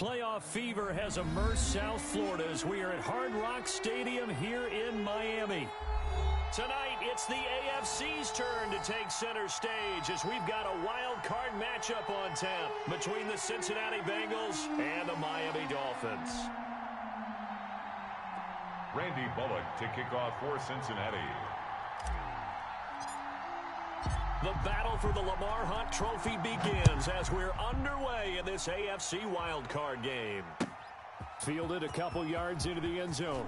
Playoff fever has immersed South Florida as we are at Hard Rock Stadium here in Miami. Tonight, it's the AFC's turn to take center stage as we've got a wild card matchup on tap between the Cincinnati Bengals and the Miami Dolphins. Randy Bullock to kick off for Cincinnati. The battle for the Lamar Hunt Trophy begins as we're underway in this AFC wildcard game. Fielded a couple yards into the end zone.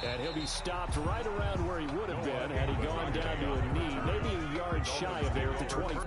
And he'll be stopped right around where he would have been had he gone down to a knee, maybe a yard shy of there at the 20.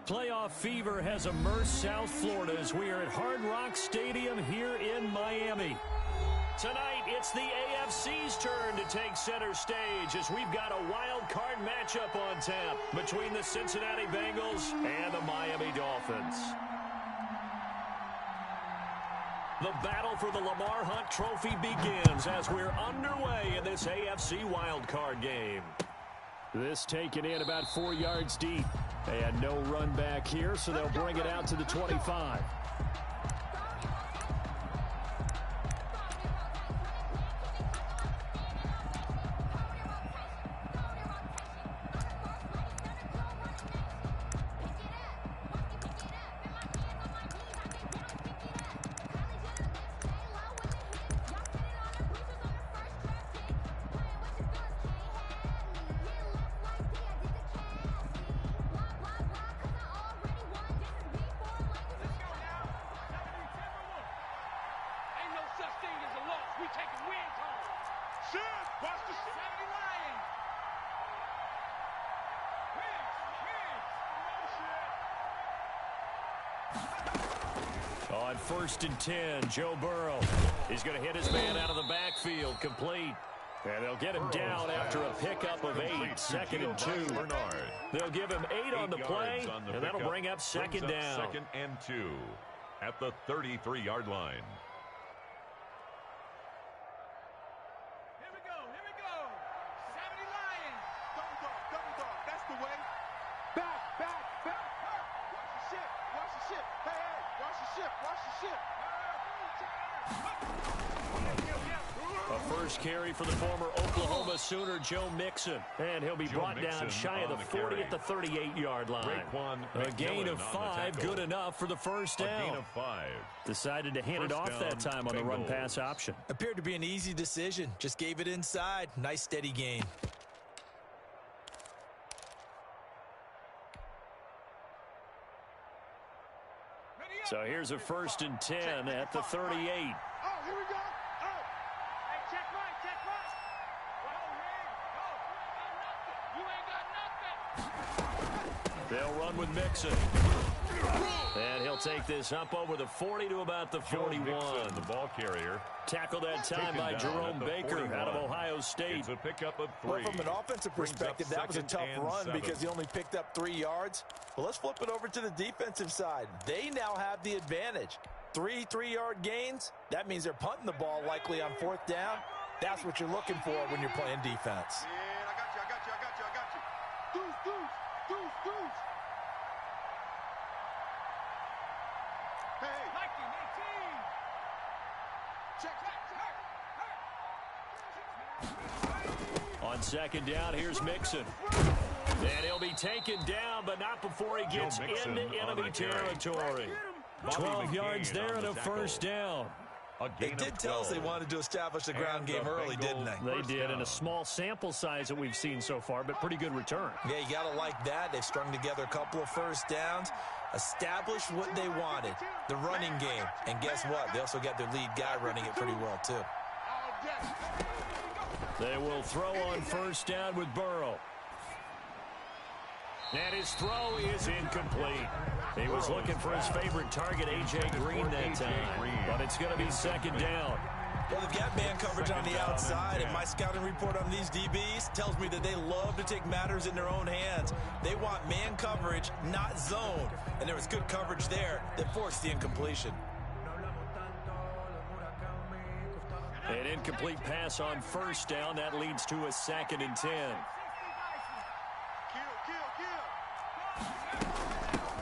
Playoff fever has immersed South Florida as we are at Hard Rock Stadium here in Miami. Tonight, it's the AFC's turn to take center stage as we've got a wild card matchup on tap between the Cincinnati Bengals and the Miami Dolphins. The battle for the Lamar Hunt Trophy begins as we're underway in this AFC wildcard game. This taken in about 4 yards deep. They had no run back here, so they'll bring it out to the 25. On 1st and 10, Joe Burrow is going to hit his man out of the backfield, complete. And they'll get him down after a pickup of 8, 2nd and 2. They'll give him 8 on the play, and that'll bring up second down. 2nd and 2 at the 33-yard line. Here we go. 70 Lions. Double dog. That's the way. Back. Watch the ship. Hey, watch the ship. A first carry for the former Oklahoma Sooner, Joe Mixon. And he'll be brought down shy of the 40 at the 38-yard line. A gain of 5, good enough for the first down. A gain of 5. Decided to hand it off that time on the run-pass option. Appeared to be an easy decision. Just gave it inside. Nice steady gain. So here's a 1st and 10 at the 38. Oh, here we go. Oh. Hey, check right. You ain't got nothing. They'll run with Mixon. And he'll take this up over the 40 to about the 41. Mixon, the ball carrier. Tackled that time by Jerome Baker out of Ohio State. It's a pickup of 3. Well, from an offensive perspective, that was a tough run because he only picked up 3 yards. Well, let's flip it over to the defensive side. They now have the advantage. 3 3-yard gains. That means they're punting the ball likely on 4th down. That's what you're looking for when you're playing defense. Yeah, I got you. Deuce. Hey. Mikey, 18. Check. On 2nd down, here's Mixon. And he'll be taken down, but not before he gets into enemy territory. 12 yards there and a first down. They did tell us they wanted to establish the ground game early, didn't they? They did, in a small sample size that we've seen so far, but pretty good return. Yeah, you got to like that. They've strung together a couple of first downs, established what they wanted, the running game. And guess what? They also got their lead guy running it pretty well, too. They will throw on 1st down with Burrow. And his throw is incomplete. He was looking for his favorite target, A.J. Green, that time. But it's going to be 2nd down. Well, they've got man coverage on the outside, and my scouting report on these DBs tells me that they love to take matters in their own hands. They want man coverage, not zone. And there was good coverage there that forced the incompletion. An incomplete pass on 1st down. That leads to a 2nd and 10.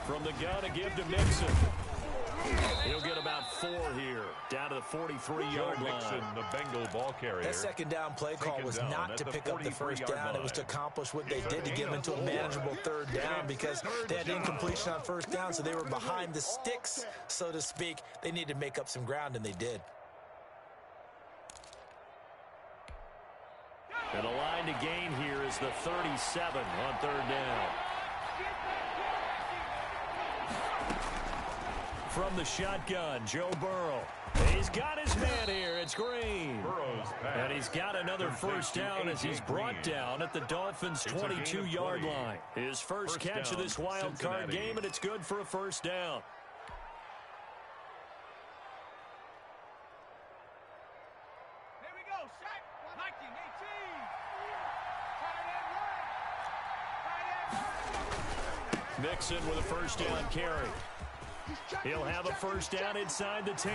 From the gun, a give to Mixon. He'll get about 4 here, down to the 43-yard line. The Bengal ball carrier. That 2nd down play call was not to pick up the 1st down. It was to accomplish what they did to get them into a manageable 3rd down because they had incompletion on 1st down, so they were behind the sticks, so to speak. They needed to make up some ground, and they did. And the line to gain here is the 37 on 3rd down. from the shotgun. Joe Burrow. He's got his man here. It's Green. And he's got another first down as he's brought down at the Dolphins' 22-yard line. His first catch of this wild card game, and it's good for a first down. Here we go. Shot. 19, 18. Mixon with a first down carry. He'll have a first down inside the 10.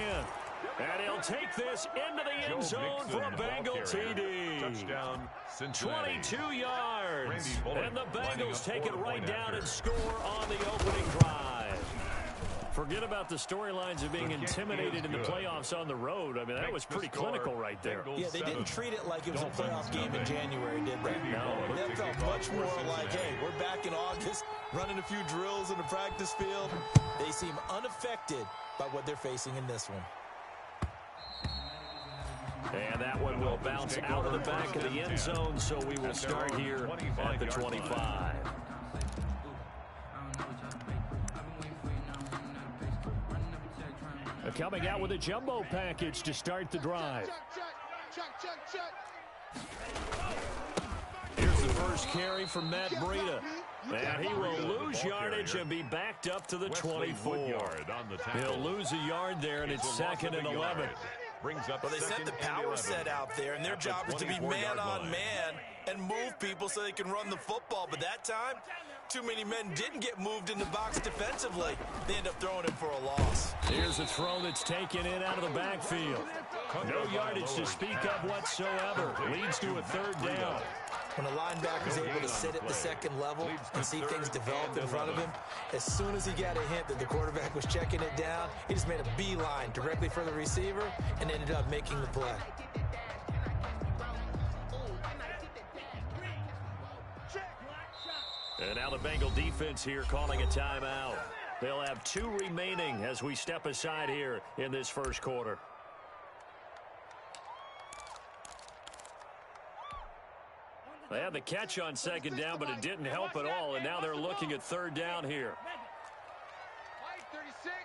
And he'll take this into the end zone for a Bengal TD. Touchdown, Cincinnati. 22 yards. And the Bengals take it right down and score on the opening drive. Forget about the storylines of being intimidated in the playoffs on the road. I mean, that was pretty clinical right there. Yeah, they didn't treat it like it was a playoff game in January, did they? No. That felt much more like, hey, we're back in August, running a few drills in the practice field. They seem unaffected by what they're facing in this one. And that one will bounce out of the back of the end zone, so we will start here at the 25. Coming out with a jumbo package to start the drive. Here's the first carry from Matt Breida. And he will lose yardage and be backed up to the 24. He'll lose a yard there, and it's 2nd and 11. Well, they sent the power set out there, and their job is to be man-on-man and move people so they can run the football. But that time, too many men didn't get moved in the box defensively. They end up throwing him for a loss. Here's a throw that's taken in out of the backfield. No yardage to speak of whatsoever. Leads to a 3rd down. When a linebacker's able to sit at the second level and see things develop in front of him, as soon as he got a hint that the quarterback was checking it down, he just made a beeline directly for the receiver and ended up making the play. And now the Bengal defense here calling a timeout. They'll have 2 remaining as we step aside here in this first quarter. They had the catch on 2nd down, but it didn't help at all, and now they're looking at 3rd down here. Line 36.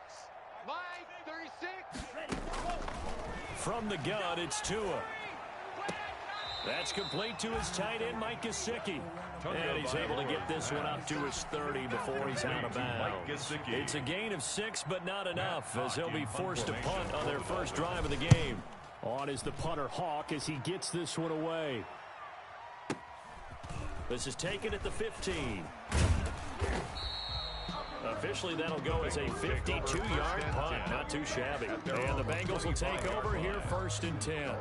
From the gun, it's Tua. That's complete to his tight end, Mike Gesicki. And he's able to get this one up to his 30 before he's out of bounds. It's a gain of 6, but not enough, as he'll be forced to punt on their first drive of the game. On is the punter, Hawk, as he gets this one away. This is taken at the 15. Officially, that'll go as a 52-yard punt. Not too shabby. And the Bengals will take over here 1st and 10.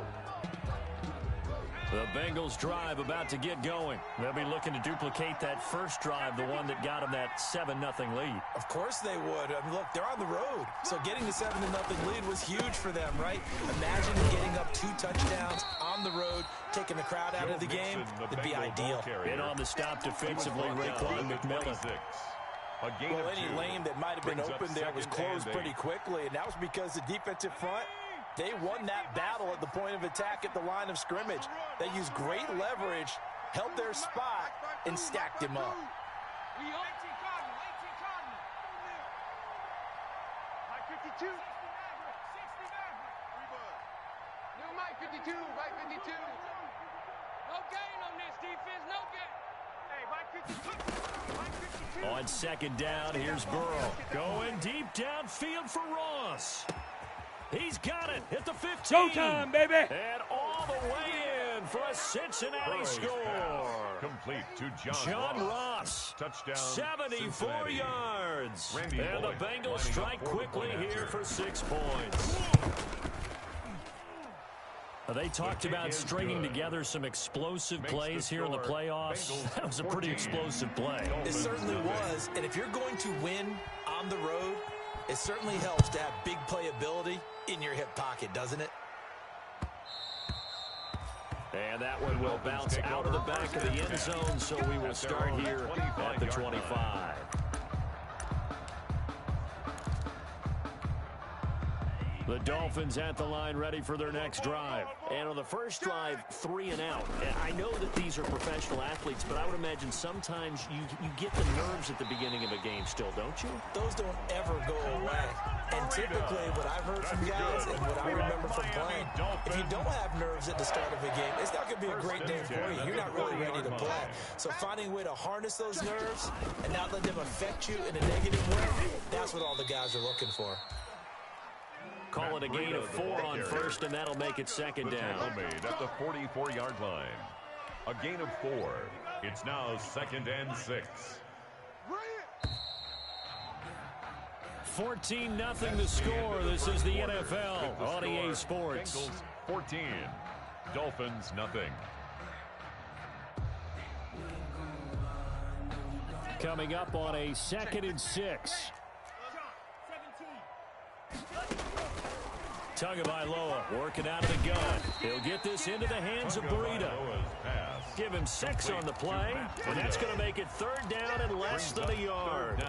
The Bengals drive about to get going. They'll be looking to duplicate that first drive, the one that got them that 7-0 lead. Of course they would. I mean, look, they're on the road. So getting the 7-0 lead was huge for them, right? Imagine getting up 2 touchdowns on the road, taking the crowd out of the game. It'd be ideal. In on the stop defensively, Raekwon McMillan. Well, any lane that might have been open there was closed pretty quickly, and that was because the defensive front, they won that battle at the point of attack at the line of scrimmage. They used great leverage, held their spot, and stacked him up. Mike 52. New Mike 52. Mike 52. No gain on this defense. No gain. Hey, Mike 52. Mike 52. On 2nd down, here's Burrow. Going deep downfield for Ross. He's got it at the 15. Showtime, baby. And all the way in for a Cincinnati score. Complete to John Ross. Touchdown. 74 Cincinnati. yards. Randy And the Boyd Bengals strike quickly here for 6 points. They talked about stringing together some explosive plays here in the playoffs. That was a pretty explosive play. It certainly was. And if you're going to win on the road, it certainly helps to have big playability in your hip pocket, doesn't it? And that one will bounce out of the back of the end zone, so we will start here at the 25. The Dolphins at the line ready for their next drive. And on the first drive, 3 and out. I know that these are professional athletes, but I would imagine sometimes you get the nerves at the beginning of a game still, don't you? Those don't ever go away. And typically what I've heard from guys and what I remember from playing, if you don't have nerves at the start of a game, it's not going to be a great day for you. You're not really ready to play. So finding a way to harness those nerves and not let them affect you in a negative way, that's what all the guys are looking for. Call it a gain of 4 on first, and that'll make it second down. Made at the 44-yard line. A gain of 4. It's now 2nd and 6. 14-0 the score. This is the NFL on EA Sports. Bengals 14. Dolphins nothing. Coming up on a 2nd and 6. Tagovailoa working out of the gun. He'll get this into the hands of Breida. Give him 6 on the play, and that's going to make it 3rd down and less than a yard.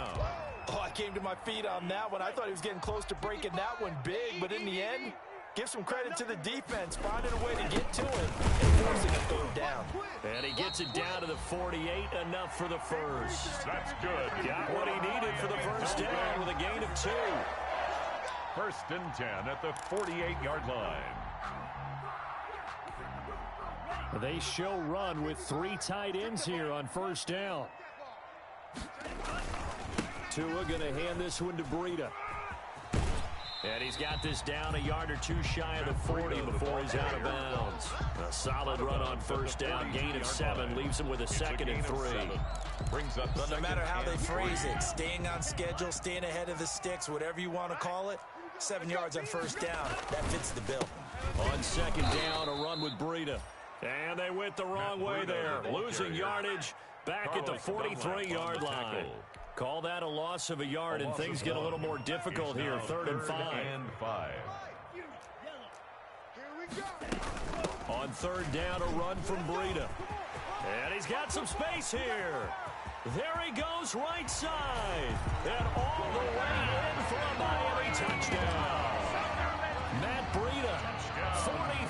Oh, I came to my feet on that one. I thought he was getting close to breaking that one big, but in the end, give some credit to the defense, finding a way to get to him and forcing a 3rd down. And he gets it down to the 48, enough for the first. That's good. Got what he needed for the first down with a gain of 2. 1st and 10 at the 48-yard line. They show run with 3 tight ends here on first down. Tua going to hand this one to Breida. And he's got this down a yard or 2 shy of the 40 before he's out of bounds. A solid run on first down. Gain of 7 leaves him with a 2nd and 3. Brings up but no matter how they phrase it, staying on schedule, staying ahead of the sticks, whatever you want to call it, 7 yards on first down. That fits the bill. On 2nd down, a run with Breida. And they went the wrong way there. Losing yardage back at the 43-yard line. Call that a loss of a yard, and things get a little more difficult here. 3rd and 5. On 3rd down, a run from Breida. And he's got some space here. There he goes, right side. And all the way in for a Miami touchdown. Matt Breida,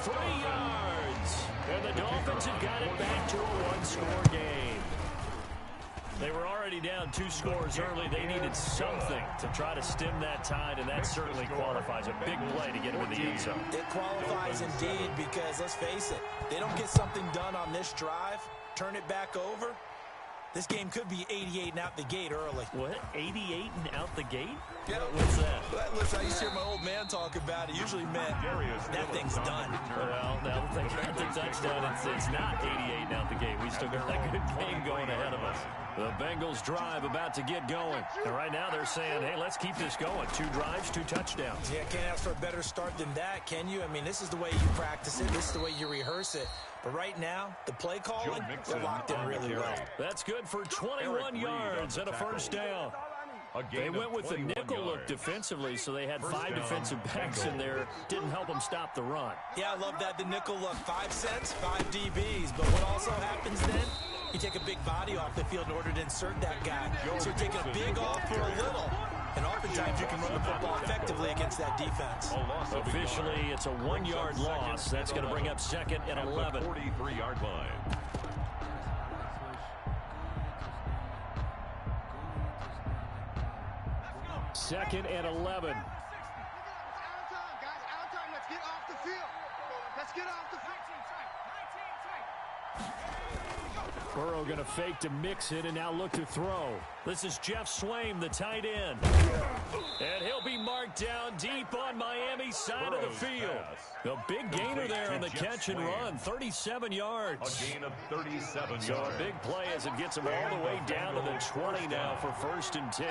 43 yards. And the Dolphins have got it back to a 1-score game. They were already down 2 scores early. They needed something to try to stem that tide, and that certainly qualifies. A big play to get him in the end zone. It qualifies indeed because, let's face it, they don't get something done on this drive, turn it back over, this game could be 88 and out the gate early. What? 88 and out the gate? Yeah. What's that? Listen, I used to hear my old man talk about it. Usually meant that thing's done. Well, now that they got the touchdown, it's not 88 and out the gate. We still got a good game going ahead of us. The Bengals drive about to get going. And right now they're saying, hey, let's keep this going. 2 drives, 2 touchdowns. Yeah, can't ask for a better start than that, can you? I mean, this is the way you practice it. This is the way you rehearse it. But right now, the play calling, they're locked in really well. That's good for 21 yards and a first down. They went with the nickel look defensively, so they had 5 defensive backs in there. Didn't help them stop the run. Yeah, I love that, the nickel look. 5 cents, 5 DBs. But what also happens then, you take a big body off the field in order to insert that guy. So you're taking a big off for a little. And oftentimes you can run the football effectively against that defense. Officially, it's a 1-yard loss. That's going to bring up 2nd and 11. 43-yard line. Second and 11. Out of time, guys. Out of time. Let's get off the field. Let's get off the field. Burrow going to fake to mix it and now look to throw. This is Jeff Swaim, the tight end. And he'll be marked down deep on Miami's side of the field. The big gainer there on the catch and run, 37 yards. A gain of 37 yards. So a big play as it gets him all the way down to the 20 now for 1st and 10.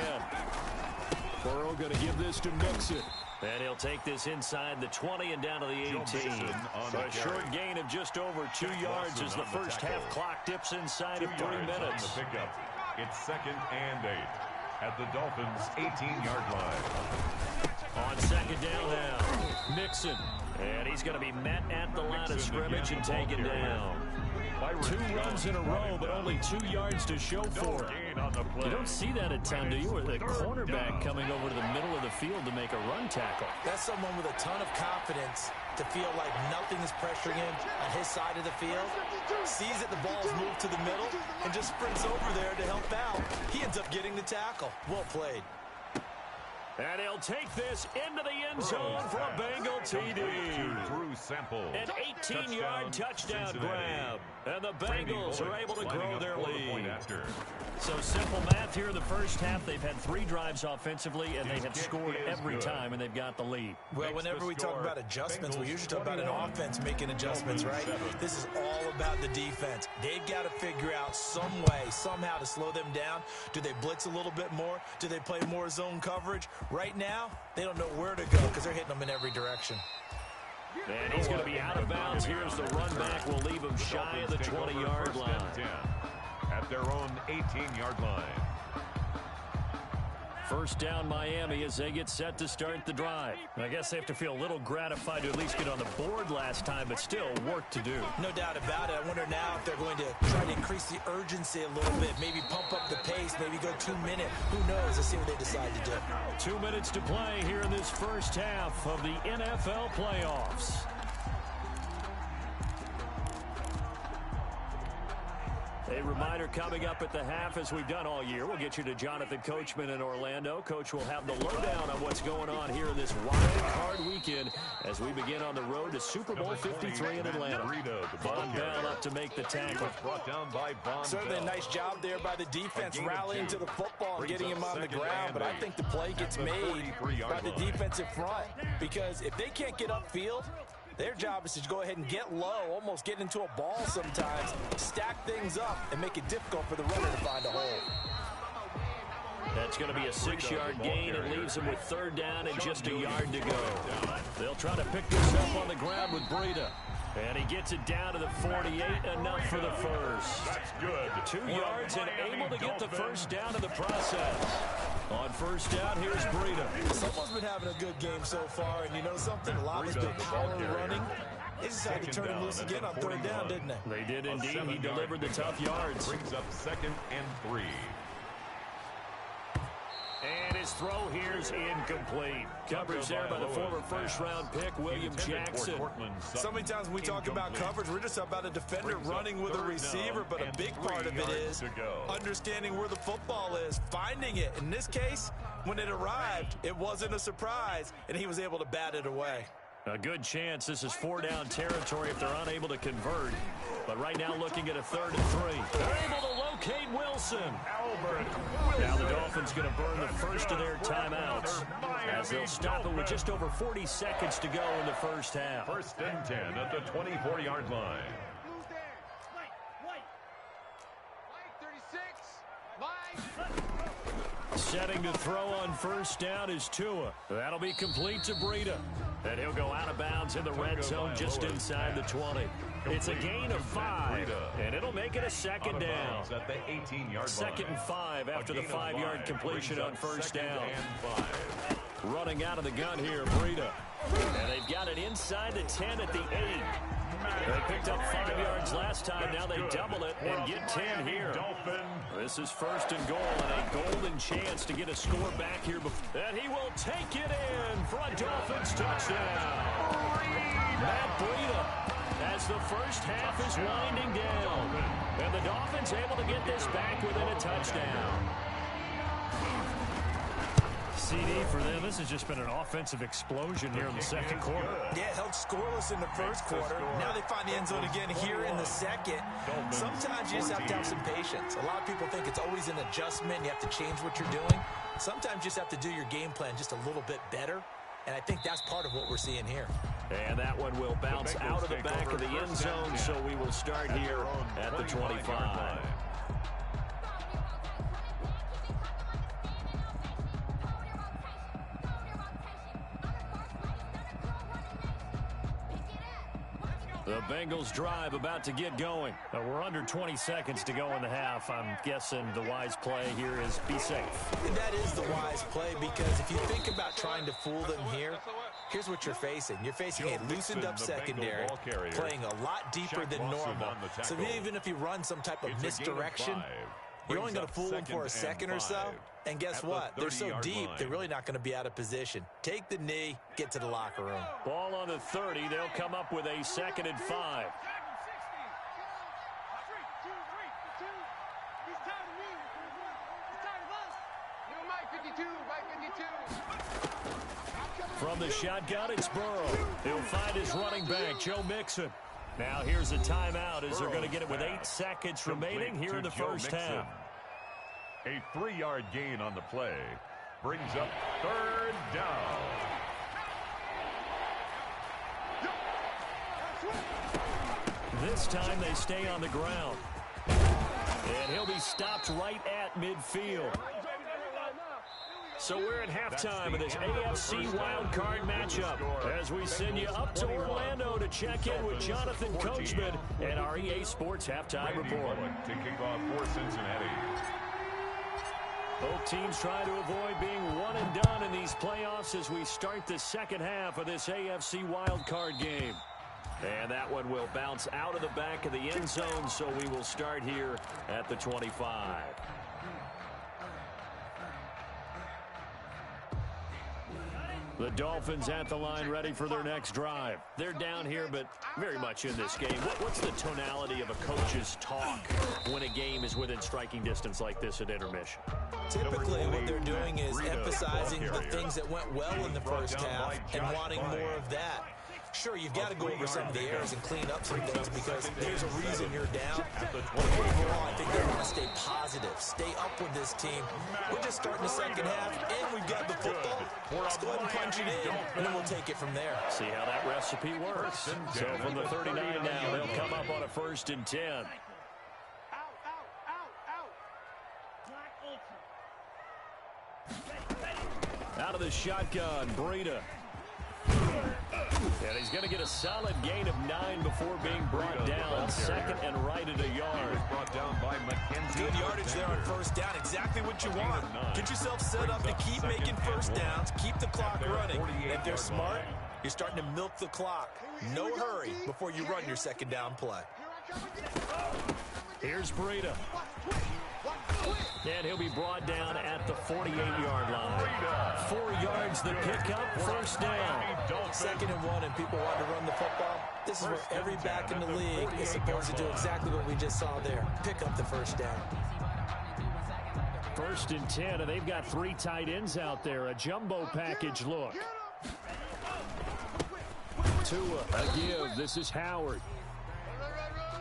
Burrow going to give this to Mixon. And he'll take this inside the 20 and down to the 18. So a short gain of just over 2 yards as the first half clock dips inside of 3 minutes. It's 2nd and 8 at the Dolphins' 18-yard line. On 2nd down now, Mixon. And he's going to be met at the line of scrimmage and taken down. 2 runs in a row, but only 2 yards to show for it. You don't see that a ton, do you? With a cornerback coming over to the middle of the field to make a run tackle. That's someone with a ton of confidence to feel like nothing is pressuring him on his side of the field. Sees that the ball's moved to the middle and just sprints over there to help out. He ends up getting the tackle. Well played. And he'll take this into the end zone for a Bengal TD. An 18-yard touchdown grab. And the Bengals are able to grow their lead. So simple math here in the first half. They've had 3 drives offensively, and they have scored every time, and they've got the lead. Well, whenever we talk about adjustments, we usually talk about an offense making adjustments, right? This is all about the defense. They've got to figure out some way, somehow to slow them down. Do they blitz a little bit more? Do they play more zone coverage? Right now, they don't know where to go because they're hitting them in every direction. And he's going to be out of bounds. Here's the run back. We'll leave him shy of the 20-yard line. At their own 18-yard line. First down Miami as they get set to start the drive. I guess they have to feel a little gratified to at least get on the board last time, but still work to do. No doubt about it. I wonder now if they're going to try to increase the urgency a little bit, maybe pump up the pace, maybe go 2 minute. Who knows? Let's see what they decide to do. 2 minutes to play here in this first half of the NFL playoffs. A reminder coming up at the half, as we've done all year. We'll get you to Jonathan Coachman in Orlando. Coach will have the lowdown on what's going on here in this wild card weekend as we begin on the road to Super Bowl 53 in Atlanta. Von Bell up to make the tackle. Certainly a nice job there by the defense rallying to the football and getting him on the ground, but I think the play gets made by the defensive front because if they can't get upfield, their job is to go ahead and get low, almost get into a ball sometimes, stack things up, and make it difficult for the runner to find a hole. That's going to be a 6-yard gain. It leaves them with 3rd down and just a yard to go. They'll try to pick this up on the ground with Breida. And he gets it down to the 48, enough for the first. That's good. 2 yards and able to get the first down in the process. On first down, here's Breida. Someone's been having a good game so far, and you know something? A lot has been power running. They decided to turn him loose again on 3rd down, didn't they? They did indeed. He delivered the tough yards. Brings up 2nd and 3. And his throw here's incomplete. Coverage there by the former first-round pick, William Jackson. So many times when we talk about coverage, we're just about a defender running with a receiver, but a big part of it is understanding where the football is, finding it. In this case, when it arrived, it wasn't a surprise, and he was able to bat it away. A good chance this is 4-down territory if they're unable to convert. But right now looking at a 3rd and 3. They're able to locate Wilson. Now the Dolphins going to burn the first of their timeouts as they'll stop it with just over 40 seconds to go in the first half. 1st and 10 at the 24-yard line. Setting to throw on first down is Tua. That'll be complete to Breida. And he'll go out of bounds in the red zone just inside the 20. It's a gain of 5, and it'll make it a 2nd down. At the 18-yard 2nd and 5 after the 5-yard completion on first down. Running out of the gun here, Breida. And they've got it inside the 10 at the 8. They picked up 5 yards last time. Now they double it and get 10 here. This is 1st and goal and a golden chance to get a score back here. And he will take it in for a Dolphins touchdown. Matt Breida as the first half is winding down. And the Dolphins able to get this back within a touchdown. CD for them. This has just been an offensive explosion here in the 2nd quarter. Yeah, held scoreless in the 1st quarter. Now they find the end zone again here in the 2nd. Sometimes you just have to have some patience. A lot of people think it's always an adjustment. You have to change what you're doing. Sometimes you just have to do your game plan just a little bit better. And I think that's part of what we're seeing here. And that one will bounce out of the back of the end zone, so we will start here at the 25. The Bengals drive about to get going. We're under 20 seconds to go in the half. I'm guessing the wise play here is be safe. That is the wise play because if you think about trying to fool them here, Here's what you're facing. You're facing a loosened-up secondary, playing a lot deeper than normal. So even if you run some type of misdirection, you're only going to fool them for a second or so. And guess what? They're so deep, they're really not going to be out of position. Take the knee, get to the locker room. Ball on the 30. They'll come up with a 2nd and 5. From the shotgun, it's Burrow. He'll find his running back, Joe Mixon. Now here's a timeout as they're going to get it with 8 seconds remaining here in the first half. A 3-yard gain on the play brings up 3rd down. This time they stay on the ground. And he'll be stopped right at midfield. So we're at halftime of this AFC wildcard matchup as we send you up to Orlando to check in with Jonathan Coachman and our EA Sports Halftime Report. To kick off for Cincinnati. Both teams trying to avoid being one and done in these playoffs as we start the second half of this AFC wildcard game. And that one will bounce out of the back of the end zone, so we will start here at the 25. The Dolphins at the line ready for their next drive. They're down here, but very much in this game. What's the tonality of a coach's talk when a game is within striking distance like this at intermission? Typically, what they're doing is emphasizing the things that went well in the first half and wanting more of that. Sure, you've got to go over some of the errors and clean up some things because there's a reason you're down. But overall, I think they want to stay positive, stay up with this team. We're just starting the second half, and we've got the football. Let's go ahead and punch it in, and then we'll take it from there. See how that recipe works. So from the 39 now, they'll come up on a 1st and 10. Out of the shotgun, Breida. And he's going to get a solid gain of 9 before being brought down. 2nd and right at a yard. Brought down by McKenzie. Good yardage there on 1st down. Exactly what you want. Get yourself set up to keep making 1st downs. Keep the clock running. If they're smart, you're starting to milk the clock. No hurry before you run your 2nd down play. Here's Breida. And he'll be brought down at the 48-yard line. 4 yards the pickup, 1st down. 2nd and 1, and people want to run the football. This is where every back in the league is supposed to do exactly what we just saw there. Pick up the 1st down. 1st and 10, and they've got 3 tight ends out there. A jumbo package look. Tua, a give. This is Howard.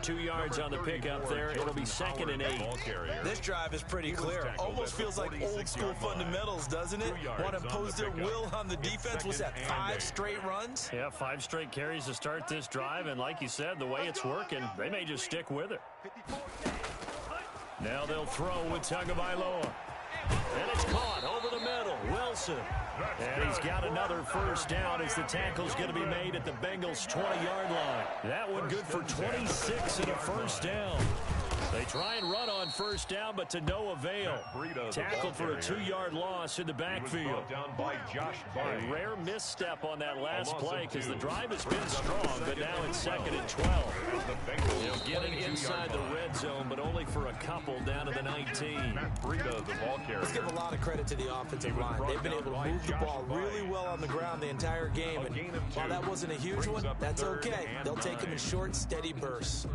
2 yards on the pickup there. It'll be 2nd and 8. This drive is pretty clear. Almost feels like old school fundamentals, doesn't it? Want to impose their will on the defense? What's that, 5 straight runs? Yeah, 5 straight carries to start this drive. And like you said, the way it's working, they may just stick with it. Now they'll throw with Tagovailoa. And it's caught over the middle. Wilson. And he's got another 1st down as the tackle's going to be made at the Bengals' 20-yard line. That one good for 26 and a 1st down. They try and run on 1st down, but to no avail. Tackled for a 2-yard loss in the backfield. A rare misstep on that last play because the drive has been strong, but now it's 2nd and 12. They'll get it inside the red zone, but only for a couple down to the 19. Let's give a lot of credit to the offensive line. They've been able to move the ball really well on the ground the entire game. And while that wasn't a huge one, that's okay. They'll take them in short, steady bursts.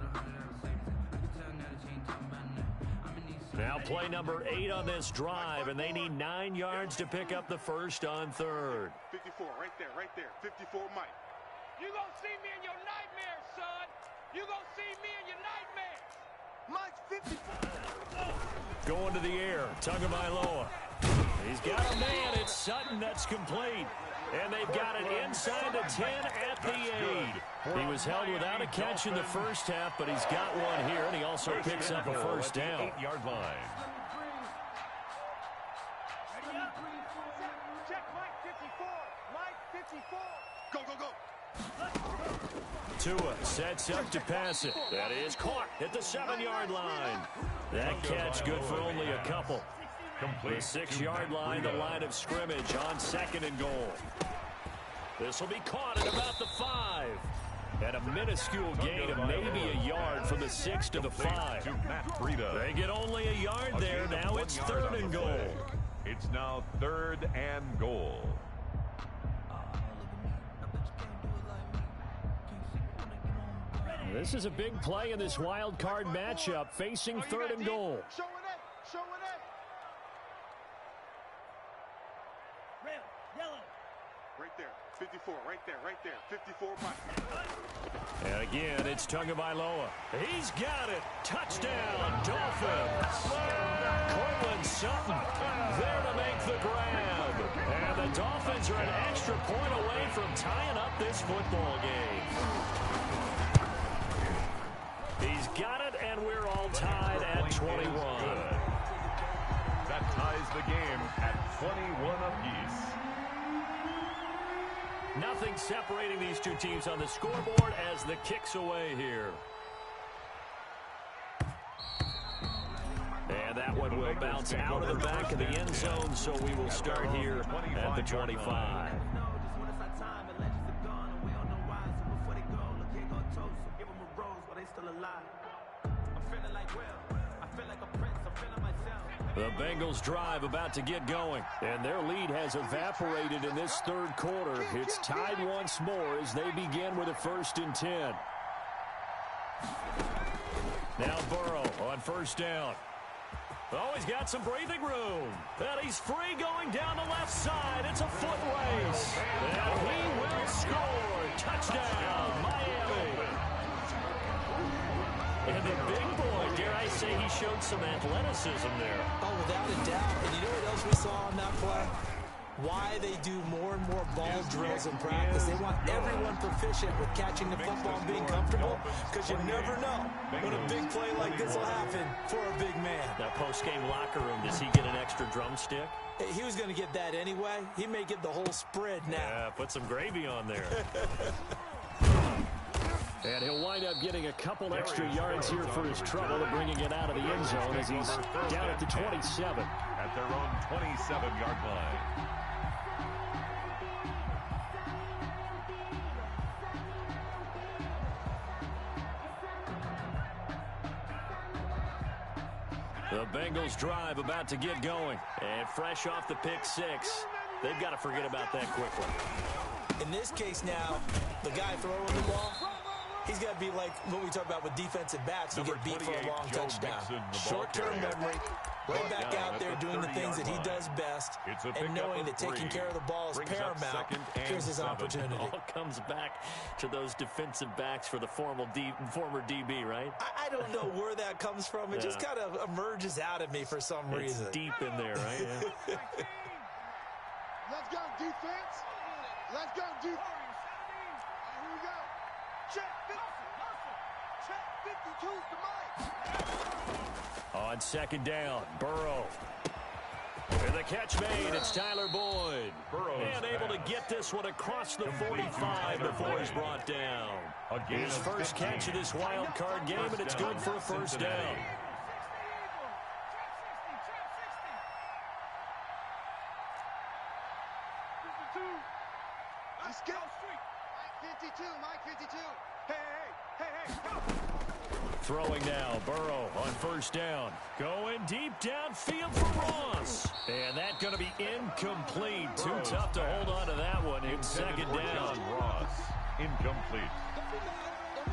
Now play number 8 on this drive, and they need 9 yards to pick up the 1st on 3rd. 54, right there, 54, Mike. You gonna see me in your nightmares, son. You gonna see me in your nightmares. Mike's 54. Going to the air, Tagovailoa. He's got a man. It's Sutton that's complete. And they've got it inside the 10 at the 8. He was held without a catch in the first half, but he's got one here, and he also picks up a 1st down. 8-yard line. Check Mike 54. Mike 54. Go. Tua sets up to pass it. That is caught at the 7-yard line. That catch good for only a couple. The 6-yard line, the line of scrimmage on 2nd and goal. This will be caught at about the 5. And a minuscule gain of maybe a yard from the 6 to the 5. They get only a yard there. Now it's 3rd and goal. It's now 3rd and goal. This is a big play in this wild card matchup, facing 3rd and goal. Show it up. Show it up. Red, yellow. Right there. 54. Right there. Right there. 54 Mike. And again, it's Tagovailoa. He's got it. Touchdown, Dolphins. Cortland Sutton there to make the grab. And the Dolphins are an extra point away from tying up this football game. He's got it, and we're all tied at 21. That ties the game at 21 apiece. Nothing separating these two teams on the scoreboard as the kick's away here. And that one will bounce out of the back of the end zone, so we will start here at the 25. The Bengals drive about to get going, and their lead has evaporated in this 3rd quarter. It's tied once more as they begin with a 1st and 10. Now Burrow on 1st down. Oh, he's got some breathing room. And he's free going down the left side. It's a foot race. And he will score. Touchdown, Miami. And the big boy, dare I say, he showed some athleticism there. Oh, without a doubt. And you know what else we saw on that play? Why they do more and more ball drills in practice. They want everyone proficient with catching the football and being comfortable, because you never know when a big play like this will happen for a big man. That post-game locker room, does he get an extra drumstick? He was going to get that anyway. He may get the whole spread now. Yeah, put some gravy on there. And he'll wind up getting a couple extra yards here for his trouble, bringing it out of the end zone as he's down at the 27. At their own 27-yard line. The Bengals drive about to get going. And fresh off the pick 6, they've got to forget about that quickly. In this case now, the guy throwing the ball, he's got to be like what we talk about with defensive backs who get beat for a long touchdown. Short-term memory, right back out there doing the things that he does best, and knowing that taking care of the ball is paramount. Here's his opportunity. It all comes back to those defensive backs for the former DB, right? I don't know where that comes from. It just kind of emerges out of me for some reason. It's deep in there, right? Yeah. Let's go, defense. Let's go, defense. Here we go. Check 52's the mic. On 2nd down, Burrow. And the catch made, it's Tyler Boyd. And able to get this one across the 45 before he's brought down. His first catch of this wild card game, and it's good for a 1st down. Let's go. Mike 52, Mike 52. Hey, go. Throwing now, Burrow on 1st down. Going deep downfield for Ross. And that's going to be incomplete. Too tough to hold on to that one. It's 2nd down. Ross, incomplete.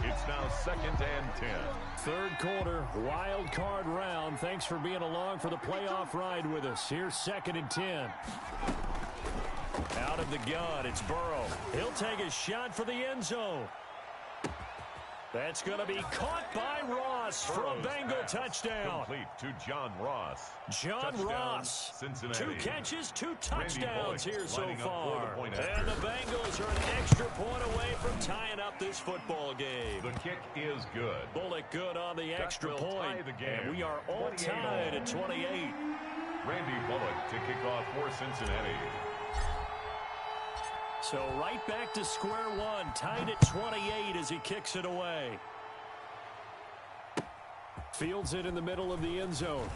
It's now 2nd and 10. 3rd quarter, wild card round. Thanks for being along for the playoff ride with us. Here's 2nd and 10. Out of the gun, it's Burrow. He'll take a shot for the end zone. That's going to be caught by Ross for a Bengal touchdown. Complete to John Ross. John Touchdown, Ross. Cincinnati. 2 catches, 2 touchdowns here so far. The and the Bengals are an extra point away from tying up this football game. The kick is good. Bullet good on the extra point. The game. And we are all tied at 28. Randy Bullock to kick off for Cincinnati. So right back to square one, tied at 28 as he kicks it away. Fields it in the middle of the end zone.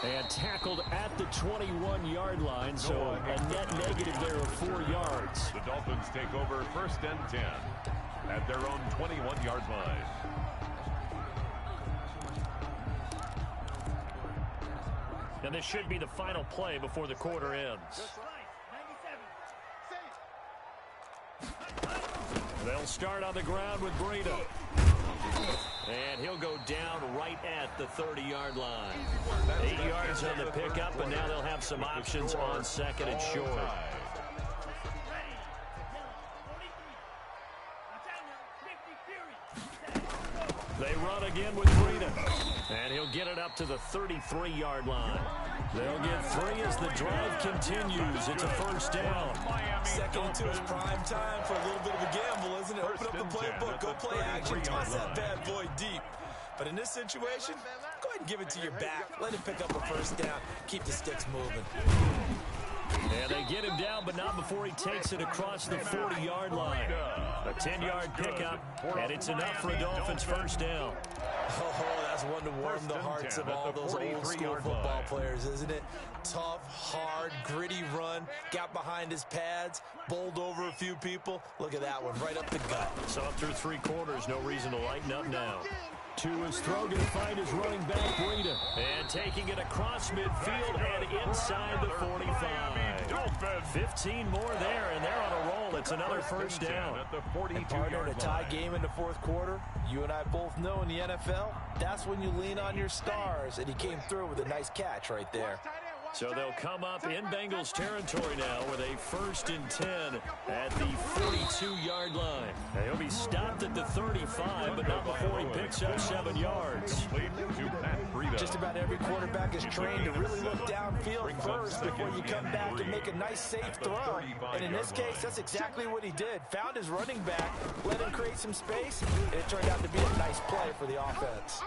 And tackled at the 21-yard line, so a net negative there of 4 yards. The Dolphins take over 1st and 10 at their own 21-yard line. And this should be the final play before the quarter ends. They'll start on the ground with Breida. And he'll go down right at the 30-yard line. 8 yards on the pickup, and now they'll have some options on 2nd and short. They run again with Breida. And he'll get it up to the 33-yard line. They'll get 3 as the drive continues. It's a 1st down. 2nd and 2 is prime time for a little bit of a gamble, isn't it? Open up the playbook, go play action, toss that bad boy deep. But in this situation, go ahead and give it to your back. Let him pick up a 1st down. Keep the sticks moving. And they get him down, but not before he takes it across the 40-yard line. A 10-yard pickup, and it's enough for a Dolphins 1st down. Oh, that's one to warm the hearts of all those old-school football players, isn't it? Tough, hard, gritty run. Got behind his pads, bowled over a few people. Look at that one, right up the gut. So up through 3 quarters, no reason to lighten up now. To his throw, going to find his running back, Breida. And taking it across midfield and inside the 45. 15 more there, and they're on a roll. It's another 1st down. And partner, in a tie game in the 4th quarter, you and I both know in the NFL, that's when you lean on your stars, and he came through with a nice catch right there. So they'll come up in Bengals territory now with a 1st and 10 at the 42-yard line. He'll be stopped at the 35, but not before he picks up 7 yards. Just about every quarterback is trained to really look downfield first before you come back and make a nice, safe throw. And in this case, that's exactly what he did. Found his running back, let him create some space, and it turned out to be a nice play for the offense.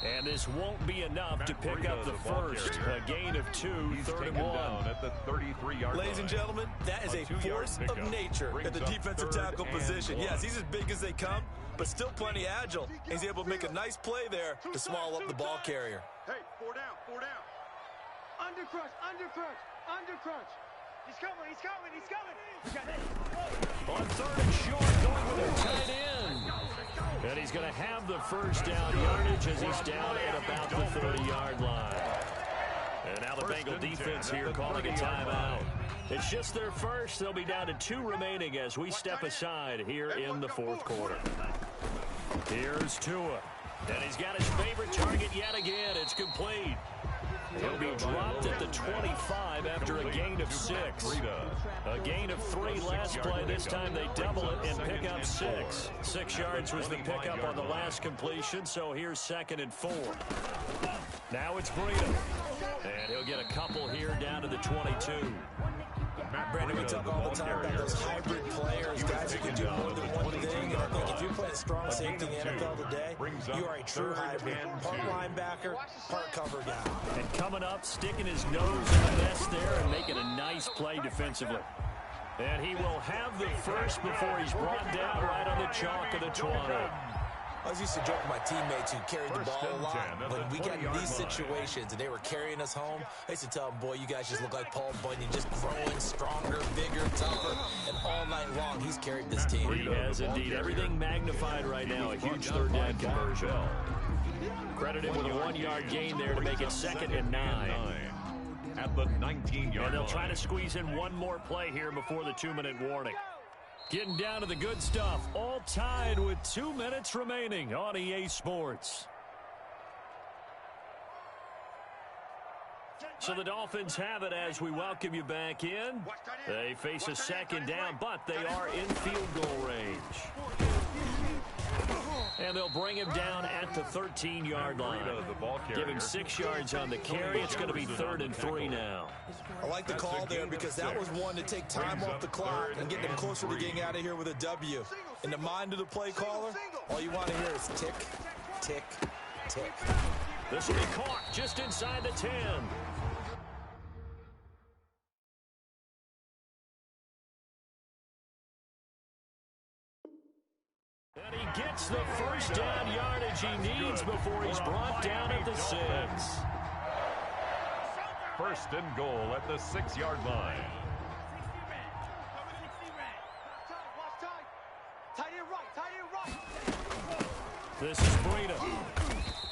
And this won't be enough to pick up the 1st. A gain of 2, 3rd and 1. At the 33-yard Ladies and gentlemen, that is a force of nature at the defensive tackle position. Yes, he's as big as they come, but still plenty agile. He's able to make a nice play there to swallow up the ball carrier. Hey, 4 down, 4 down. Undercrunch, undercrunch, undercrunch. He's coming, he's coming, he's coming. On 3rd and short, going with a tight end. And he's going to have the 1st down yardage as he's down at about the 30-yard line. And now the Bengal defense here calling a timeout. It's just their 1st. They'll be down to 2 remaining as we step aside here in the 4th quarter. Here's Tua. And he's got his favorite target yet again. It's complete. He'll be dropped at the 25 after a gain of 6. A gain of 3 last play. This time they double it and pick up 6. 6 yards was the pickup on the last completion, so here's 2nd and 4. Now it's Breida. And he'll get a couple here down to the 22. Brandon, we talk all the time about those hybrid players, guys who can do more than one thing. And I think if you're playing strong safety in the NFL today, you are a true hybrid. Part linebacker, part cover guy. And coming up, sticking his nose in the nest there and making a nice play defensively. And he will have the 1st before he's brought down right on the chalk of the 20. I was used to joke with my teammates who carried the ball a lot. When we got in these situations and they were carrying us home, I used to tell them, boy, you guys just look like Paul Bunyan, just growing stronger, bigger, tougher. And all night long, he's carried this team. He has indeed. Everything magnified right now. A huge 3rd down conversion. Credited with a 1-yard gain there to make it 2nd and 9. At the 19-yard line. And they'll try to squeeze in one more play here before the 2-minute warning. Getting down to the good stuff. All tied with 2 minutes remaining on EA Sports. So the Dolphins have it as we welcome you back in. They face a 2nd down, but they are in field goal range. And they'll bring him down at the 13-yard line. Give him 6 yards on the carry. It's going to be 3rd and 3 now. I like the call there because that was one to take time off the clock and get them closer to getting out of here with a W. In the mind of the play caller, all you want to hear is tick, tick, tick. This will be caught just inside the 10. And he gets the 1st down yardage he needs before he's brought down at the 6. first and goal at the 6-yard line. This is Breida.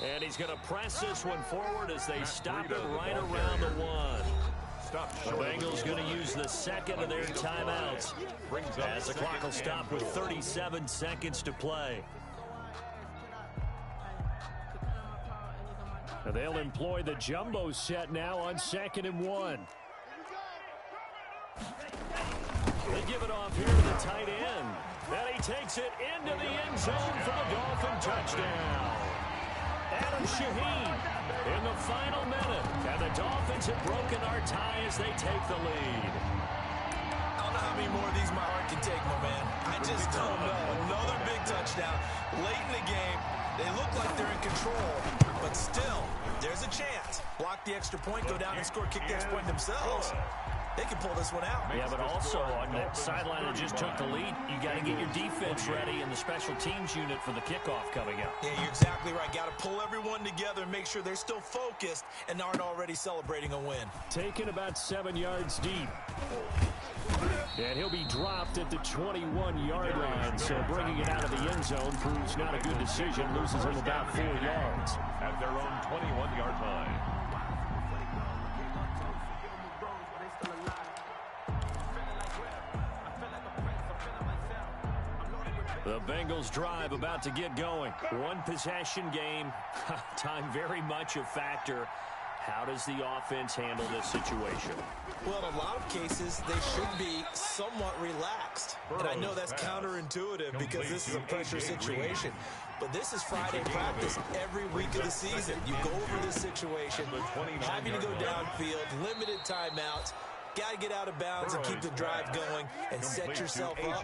And he's going to press this one forward as they stop it right around the 1. The Bengals going to use the second of their timeouts as the clock will stop with 37 seconds to play. Now they'll employ the jumbo set now on 2nd and 1. They give it off here to the tight end. And he takes it into the end zone for the Dolphin touchdown. Adam Shaheen in the final minute. And the Dolphins have broken our tie as they take the lead. I don't know how many more of these my heart can take, my man. I just don't know. Another big touchdown late in the game. They look like they're in control, but still, there's a chance. Block the extra point, go down and score, kick the extra point themselves. They can pull this one out. Yeah, but also on that sideline that just took the lead, you got to get your defense ready and the special teams unit for the kickoff coming up. Yeah, you're exactly right. Got to pull everyone together and make sure they're still focused and aren't already celebrating a win. Taken about 7 yards deep. And he'll be dropped at the 21-yard line, so bringing it out of the end zone proves not a good decision. Loses him about 4 yards. At their own 21-yard line. The Bengals drive about to get going. One possession game. Time very much a factor. How does the offense handle this situation? Well, in a lot of cases, they should be somewhat relaxed. And I know that's counterintuitive because this is a pressure situation. But this is Friday practice every week of the season. You go over this situation, having to go downfield, limited timeouts. Got to get out of bounds and keep the drive going and set yourself up.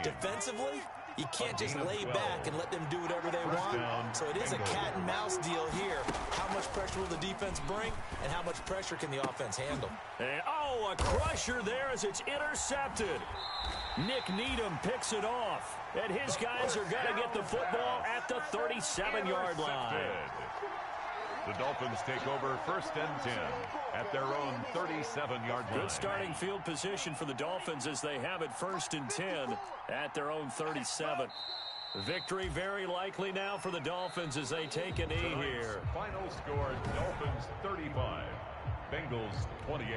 Defensively, you can't just lay back and let them do whatever they want. So it is a cat and mouse deal here. How much pressure will the defense bring, and how much pressure can the offense handle? And, oh, a crusher there as it's intercepted. Nick Needham picks it off. And his guys are going to get the football at the 37-yard line. The Dolphins take over 1st and 10 at their own 37-yard line. Good starting field position for the Dolphins as they have it 1st and 10 at their own 37. Victory very likely now for the Dolphins as they take a knee here. Final score, Dolphins 35, Bengals 28.